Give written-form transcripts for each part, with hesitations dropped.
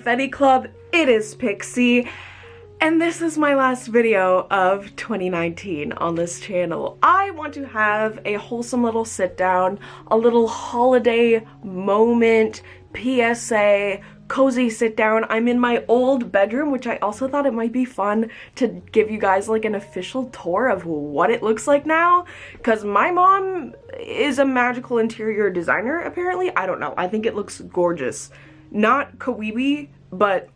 Confetti Club, it is Pixie, and this is my last video of 2019 on this channel. I want to have a wholesome little sit down, a little holiday moment, PSA, cozy sit down. I'm in my old bedroom, which I also thought it might be fun to give you guys like an official tour of what it looks like now, because my mom is a magical interior designer apparently. I don't know, I think it looks gorgeous. Not kawaii, but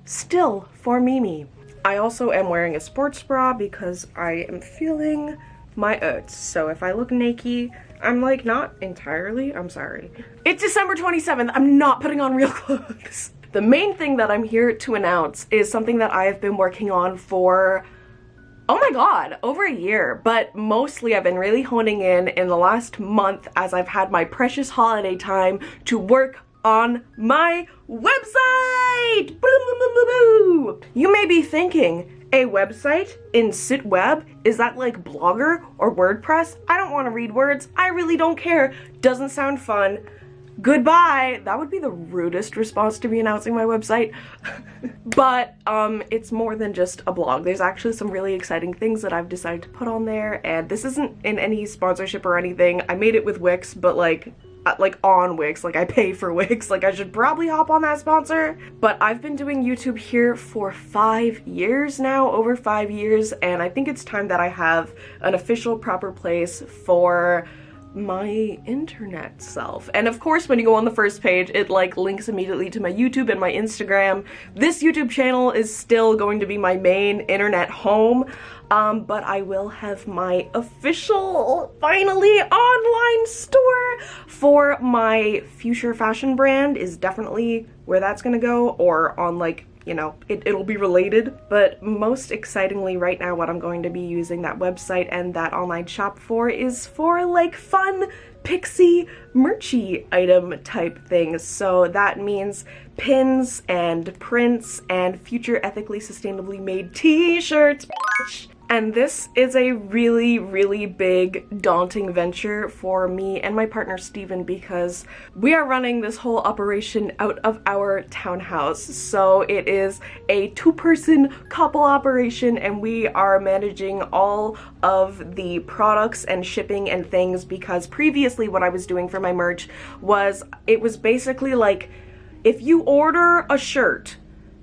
still for Mimi. I also am wearing a sports bra because I am feeling my oats. So if I look naked, I'm like not entirely, I'm sorry. It's December 27th, I'm not putting on real clothes. The main thing that I'm here to announce is something that I have been working on for, oh my god, over a year, but mostly I've been really honing in the last month as I've had my precious holiday time to work on my website! You may be thinking, a website in sitweb? Is that like Blogger or WordPress? I don't want to read words. I really don't care. Doesn't sound fun. Goodbye. That would be the rudest response to me announcing my website. But it's more than just a blog. There's actually some really exciting things that I've decided to put on there, and this isn't in any sponsorship or anything. I made it with Wix, but like on Wix, like I pay for Wix, like I should probably hop on that sponsor. But I've been doing YouTube here for 5 years now, over 5 years, and I think it's time that I have an official proper place for my internet self. And of course, when you go on the first page, it like links immediately to my YouTube and my Instagram. This YouTube channel is still going to be my main internet home, but I will have my official, finally, online store for my future fashion brand is definitely where that's gonna go, or on like, you know, it'll be related. But most excitingly right now, what I'm going to be using that website and that online shop for is for like fun pixie merchy item type things. So that means pins and prints and future ethically sustainably made t-shirts. And this is a really, really big, daunting venture for me and my partner Steven, because we are running this whole operation out of our townhouse. So it is a two-person couple operation, and we are managing all of the products and shipping and things, because previously what I was doing for my merch was, it was basically like, if you order a shirt,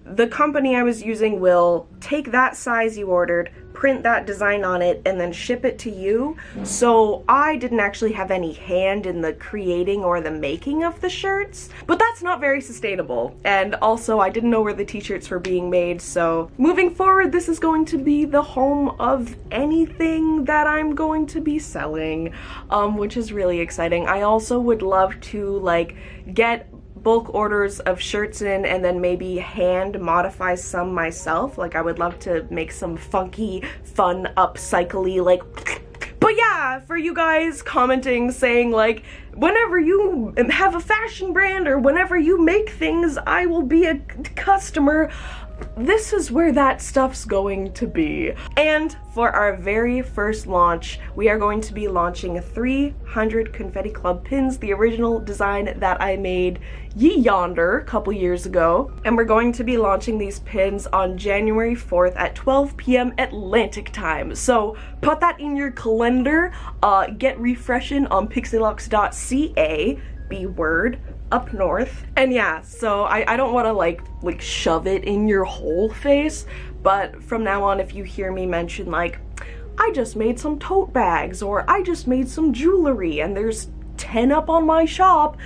the company I was using will take that size you ordered, print that design on it, and then ship it to you. So I didn't actually have any hand in the creating or the making of the shirts, but that's not very sustainable. And also I didn't know where the t-shirts were being made, so moving forward this is going to be the home of anything that I'm going to be selling, which is really exciting. I also would love to like get bulk orders of shirts in and then maybe hand modify some myself. Like I would love to make some funky, fun, upcycle-y like. But yeah, for you guys commenting saying like, whenever you have a fashion brand or whenever you make things, I will be a customer. This is where that stuff's going to be. And for our very first launch, we are going to be launching 300 Confetti Club pins, the original design that I made yonder a couple years ago. And we're going to be launching these pins on January 4th at 12 p.m. Atlantic time. So put that in your calendar, get refreshing on pixelux.ca, B-word, up north. And yeah, so I don't want to like shove it in your whole face, but from now on if you hear me mention like, I just made some tote bags or I just made some jewelry and there's 10 up on my shop,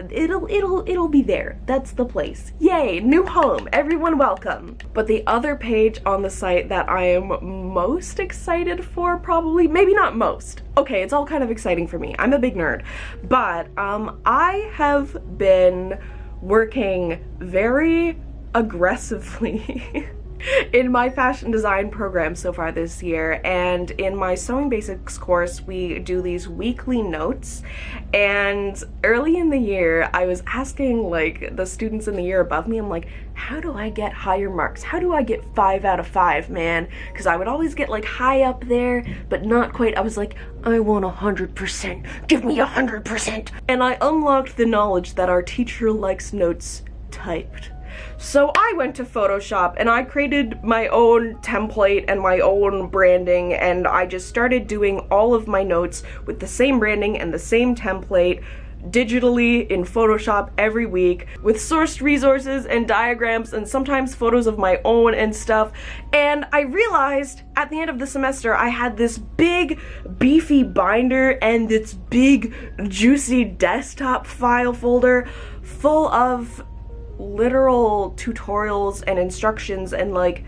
it'll be there. That's the place. Yay, new home, everyone welcome. But the other page on the site that I am most excited for, probably, maybe not most, okay, it's all kind of exciting for me, I'm a big nerd, but I have been working very aggressively in my fashion design program so far this year, and in my sewing basics course we do these weekly notes. And early in the year I was asking like the students in the year above me, I'm like, how do I get higher marks? How do I get 5 out of 5, man? Because I would always get like high up there but not quite. I was like, I want 100%, give me 100%. And I unlocked the knowledge that our teacher likes notes typed. So I went to Photoshop and I created my own template and my own branding, and I just started doing all of my notes with the same branding and the same template digitally in Photoshop every week with sourced resources and diagrams and sometimes photos of my own and stuff. And I realized at the end of the semester I had this big beefy binder and this big juicy desktop file folder full of literal tutorials and instructions and like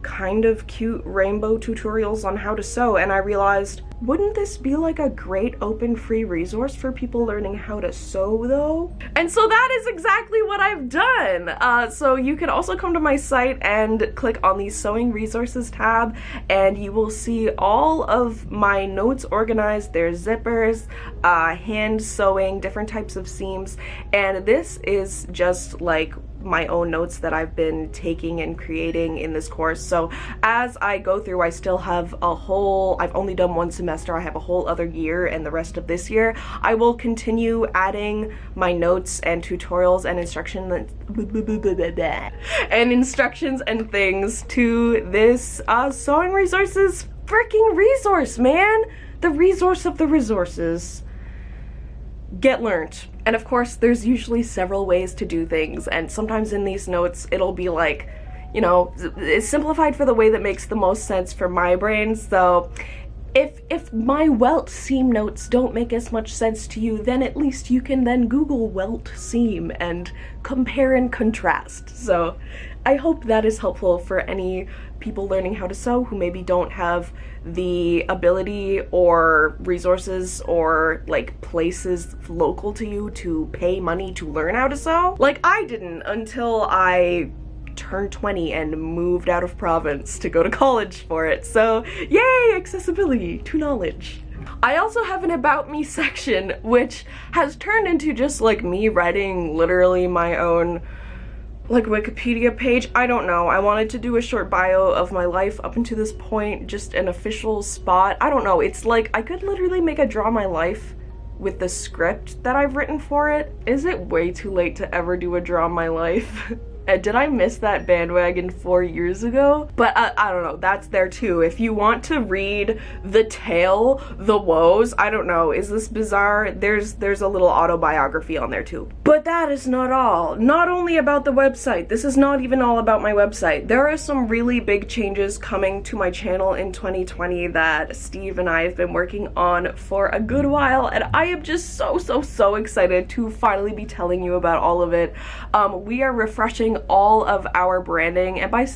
kind of cute rainbow tutorials on how to sew, and I realized, wouldn't this be like a great open free resource for people learning how to sew though? And so that is exactly what I've done. So you can also come to my site and click on the sewing resources tab and you will see all of my notes organized. There's zippers, hand sewing, different types of seams, and this is just like my own notes that I've been taking and creating in this course. So as I go through, I still have I've only done one semester, I have a whole other year, and the rest of this year I will continue adding my notes and tutorials and instructions and things to this sewing resources freaking resource, man! The resource of the resources. Get learned. And of course, there's usually several ways to do things, and sometimes in these notes it'll be like, you know, it's simplified for the way that makes the most sense for my brain. So if my welt seam notes don't make as much sense to you, then at least you can then Google welt seam and compare and contrast. So I hope that is helpful for any people learning how to sew who maybe don't have the ability or resources or like places local to you to pay money to learn how to sew. Like I didn't until I turned 20 and moved out of province to go to college for it. So yay, accessibility to knowledge. I also have an about me section, which has turned into just like me writing literally my own like Wikipedia page. I don't know, I wanted to do a short bio of my life up until this point, just an official spot. I don't know, it's like I could literally make a draw my life with the script that I've written for it. Is it way too late to ever do a draw my life? Did I miss that bandwagon 4 years ago? But I don't know, that's there too. If you want to read the tale, the woes, I don't know, is this bizarre? There's a little autobiography on there too. But that is not all. Not only about the website, this is not even all about my website. There are some really big changes coming to my channel in 2020 that Steve and I have been working on for a good while, and I am just so excited to finally be telling you about all of it. We are refreshing all of our branding, and by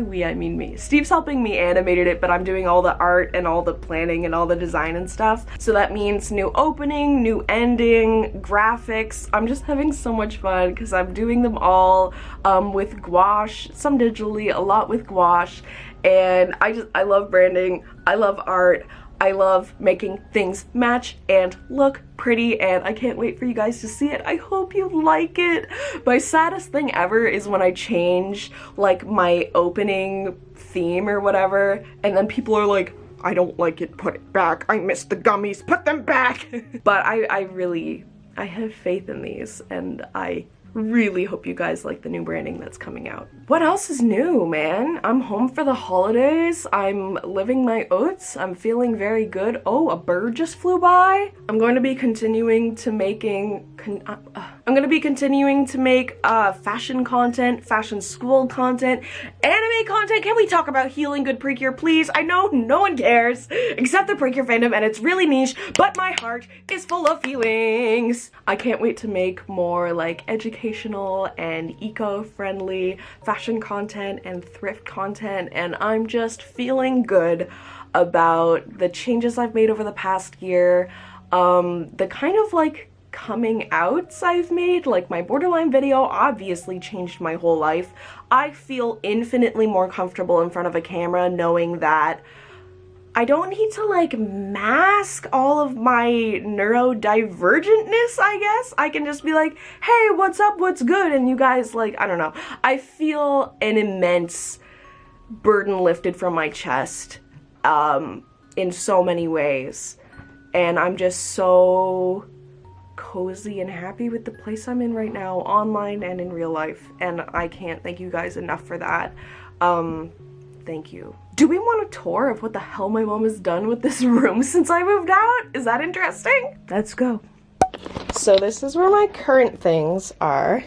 we I mean me. Steve's helping me animate it, but I'm doing all the art and all the planning and all the design and stuff. So that means new opening, new ending, graphics. I'm just having so much fun because I'm doing them all with gouache, some digitally, a lot with gouache, and I love branding, I love art, I love making things match and look pretty, and I can't wait for you guys to see it. I hope you like it. My saddest thing ever is when I change like my opening theme or whatever, and then people are like, I don't like it, put it back. I miss the gummies, put them back. But I have faith in these, and I really hope you guys like the new branding that's coming out. What else is new, man? I'm home for the holidays. I'm living my oats. I'm feeling very good. Oh, a bird just flew by. I'm going to be continuing to make fashion content, fashion school content, anime content. Can we talk about healing good precure, please? I know no one cares except the precure fandom, and it's really niche, but my heart is full of feelings. I can't wait to make more like educational and eco-friendly fashion content and thrift content, and I'm just feeling good about the changes I've made over the past year, the kind of like coming outs I've made. Like my borderline video obviously changed my whole life. I feel infinitely more comfortable in front of a camera knowing that I don't need to like mask all of my neurodivergentness, I guess. I can just be like, hey, what's up, what's good? And you guys, like, I don't know. I feel an immense burden lifted from my chest in so many ways. And I'm just so cozy and happy with the place I'm in right now, online and in real life, and I can't thank you guys enough for that. Thank you. Do we want a tour of what the hell my mom has done with this room since I moved out? Is that interesting? Let's go. So this is where my current things are.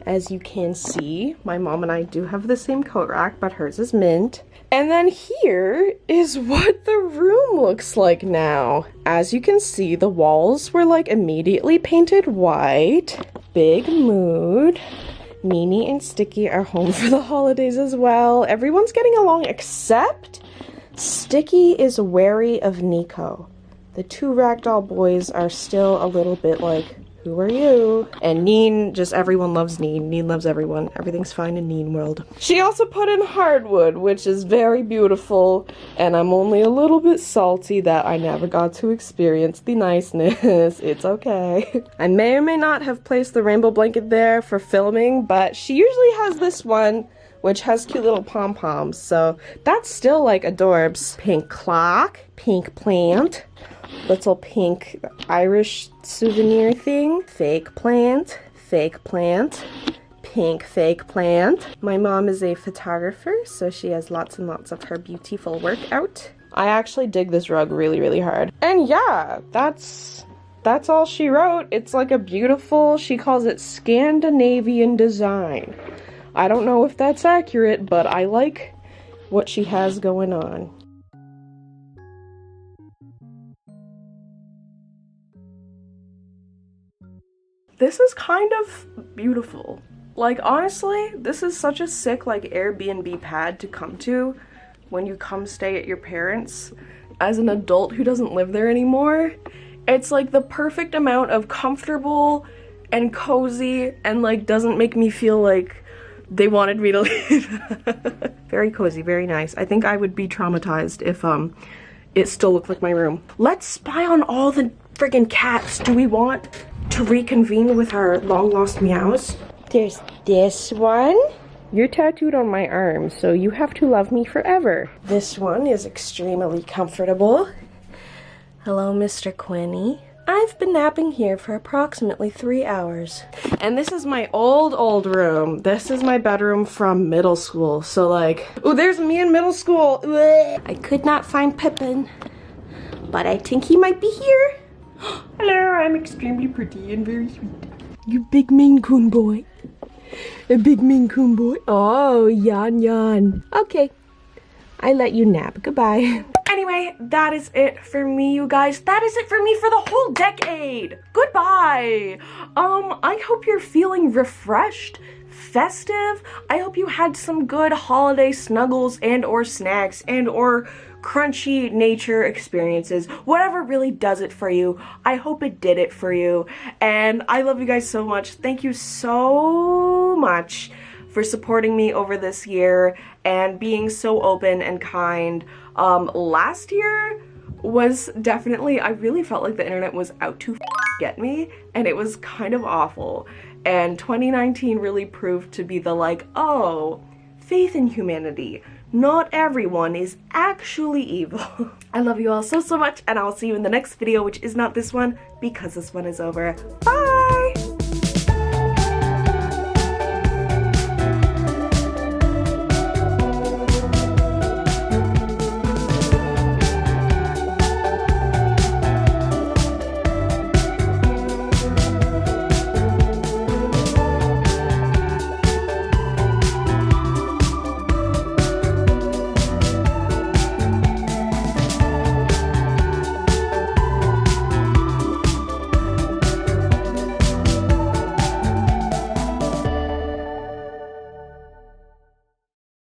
As you can see, my mom and I do have the same coat rack, but hers is mint. And then here is what the room looks like now. As you can see, the walls were like immediately painted white. Big mood. Nini and Sticky are home for the holidays as well. Everyone's getting along except Sticky is wary of Nico. The two ragdoll boys are still a little bit like, who are you? And Neen, just everyone loves Neen. Neen loves everyone. Everything's fine in Neen world. She also put in hardwood, which is very beautiful, and I'm only a little bit salty that I never got to experience the niceness. It's okay. I may or may not have placed the rainbow blanket there for filming, but she usually has this one, which has cute little pom-poms, so that's still like adorbs. Pink clock, pink plant, little pink Irish souvenir thing, fake plant, pink fake plant. My mom is a photographer, so she has lots and lots of her beautiful work out. I actually dig this rug really, really hard. And yeah, that's all she wrote. It's like a beautiful, she calls it Scandinavian design. I don't know if that's accurate, but I like what she has going on. This is kind of beautiful. Like, honestly, this is such a sick, like, Airbnb pad to come to when you come stay at your parents' as an adult who doesn't live there anymore. It's like the perfect amount of comfortable and cozy and like doesn't make me feel like they wanted me to leave. Very cozy, very nice. I think I would be traumatized if it still looked like my room. Let's spy on all the friggin' cats. Do we want to reconvene with our long lost meows? There's this one. You're tattooed on my arm, so you have to love me forever. This one is extremely comfortable. Hello, Mr. Quinny. I've been napping here for approximately 3 hours. And this is my old room. This is my bedroom from middle school. So like, oh, there's me in middle school. Ugh. I could not find Pippin, but I think he might be here. Hello, I'm extremely pretty and very sweet. You big Maine Coon boy. A big Maine Coon boy. Oh, yan. Okay, I let you nap. Goodbye. Anyway, that is it for me, you guys. That is it for me for the whole decade. Goodbye. I hope you're feeling refreshed, festive. I hope you had some good holiday snuggles and or snacks and or crunchy nature experiences. Whatever really does it for you, I hope it did it for you. And I love you guys so much. Thank you so much for supporting me over this year and being so open and kind. Last year was definitely, I really felt like the internet was out to get me, and it was kind of awful. And 2019 really proved to be the like, oh, faith in humanity. Not everyone is actually evil. I love you all so much, and I'll see you in the next video, which is not this one, because this one is over. Bye!